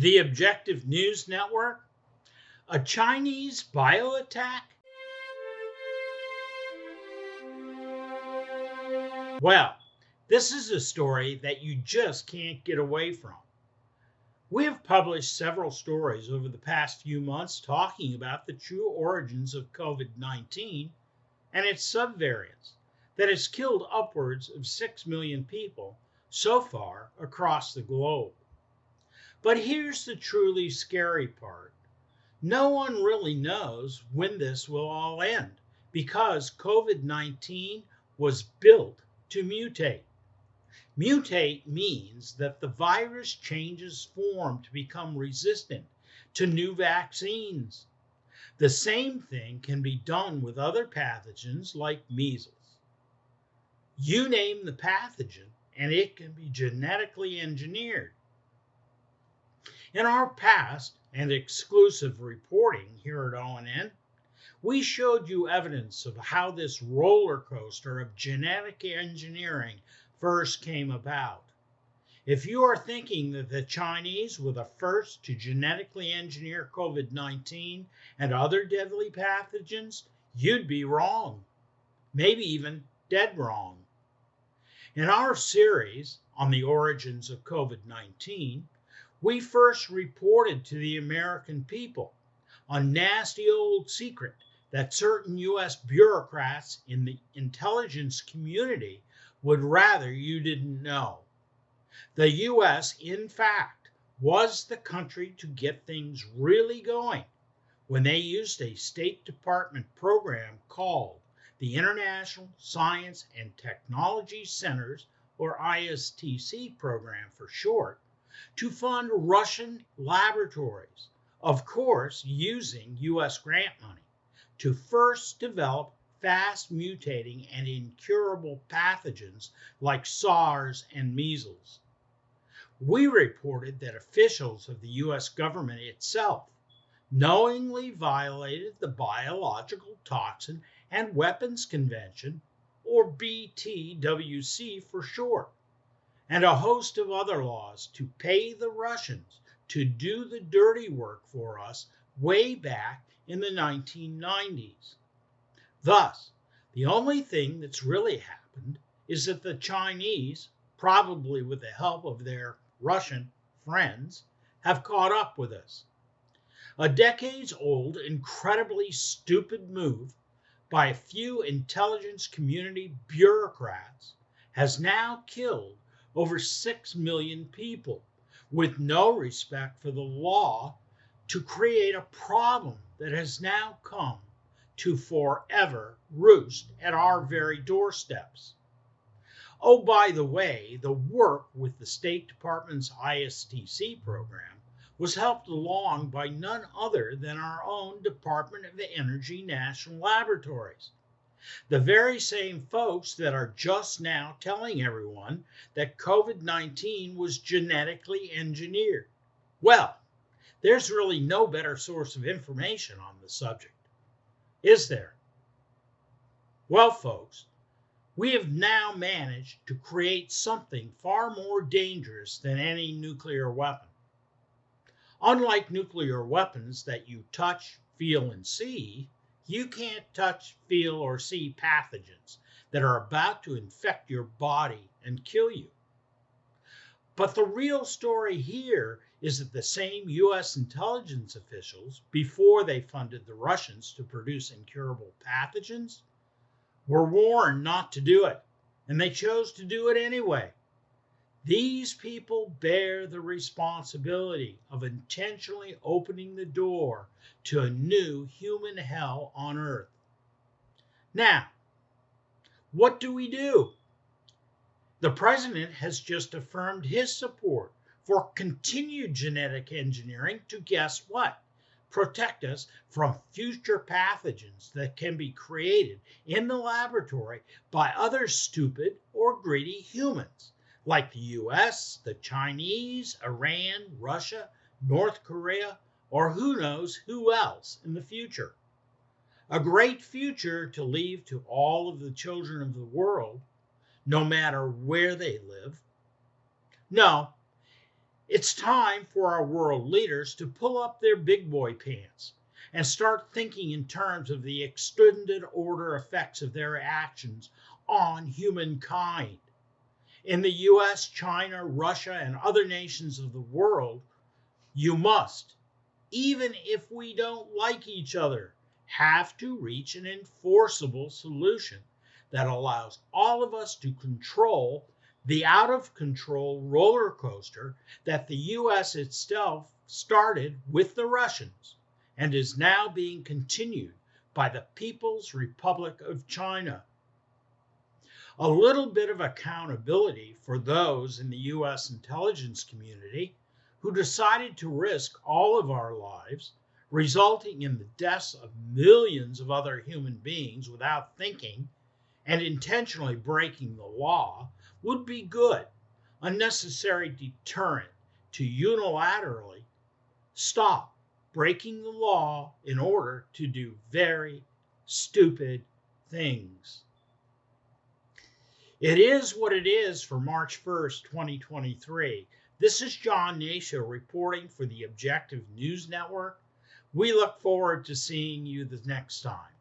The Objective News Network? A Chinese bio attack? Well, this is a story that you just can't get away from. We have published several stories over the past few months talking about the true origins of COVID-19 and its subvariants that has killed upwards of 6 million people so far across the globe. But here's the truly scary part. No one really knows when this will all end because COVID-19 was built to mutate. Mutate means that the virus changes form to become resistant to new vaccines. The same thing can be done with other pathogens like measles. You name the pathogen and it can be genetically engineered. In our past and exclusive reporting here at ONN, we showed you evidence of how this roller coaster of genetic engineering first came about. If you are thinking that the Chinese were the first to genetically engineer COVID-19 and other deadly pathogens, you'd be wrong, maybe even dead wrong. In our series on the origins of COVID-19, we first reported to the American people a nasty old secret that certain U.S. bureaucrats in the intelligence community would rather you didn't know. The U.S., in fact, was the country to get things really going when they used a State Department program called the International Science and Technology Centers, or ISTC program for short, to fund Russian laboratories, of course using U.S. grant money, to first develop fast mutating and incurable pathogens like SARS and measles. We reported that officials of the U.S. government itself knowingly violated the Biological Toxin and Weapons Convention, or BTWC for short, and a host of other laws to pay the Russians to do the dirty work for us way back in the 1990s. Thus, the only thing that's really happened is that the Chinese, probably with the help of their Russian friends, have caught up with us. A decades-old, incredibly stupid move by a few intelligence community bureaucrats has now killed over 6 million people with no respect for the law to create a problem that has now come to forever roost at our very doorsteps. Oh, by the way, the work with the State Department's ISTC program was helped along by none other than our own Department of Energy National Laboratories. The very same folks that are just now telling everyone that COVID-19 was genetically engineered. Well, there's really no better source of information on the subject, is there? Well, folks, we have now managed to create something far more dangerous than any nuclear weapon. Unlike nuclear weapons that you touch, feel, and see, you can't touch, feel, or see pathogens that are about to infect your body and kill you. But the real story here is that the same U.S. intelligence officials, before they funded the Russians to produce incurable pathogens, were warned not to do it, and they chose to do it anyway. These people bear the responsibility of intentionally opening the door to a new human hell on Earth. Now, what do we do? The president has just affirmed his support for continued genetic engineering to, guess what? Protect us from future pathogens that can be created in the laboratory by other stupid or greedy humans, like the US, the Chinese, Iran, Russia, North Korea, or who knows who else in the future. A great future to leave to all of the children of the world, no matter where they live. No, It's time for our world leaders to pull up their big boy pants and start thinking in terms of the extended order effects of their actions on humankind. In the US, China, Russia, and other nations of the world, you must, even if we don't like each other, have to reach an enforceable solution that allows all of us to control the out of control roller coaster that the US itself started with the Russians and is now being continued by the People's Republic of China. A little bit of accountability for those in the US intelligence community who decided to risk all of our lives, resulting in the deaths of millions of other human beings without thinking and intentionally breaking the law, would be good, a necessary deterrent to unilaterally stop breaking the law in order to do very stupid things. It is what it is for March 1st, 2023. This is John Hnatio reporting for the Objective News Network. We look forward to seeing you the next time.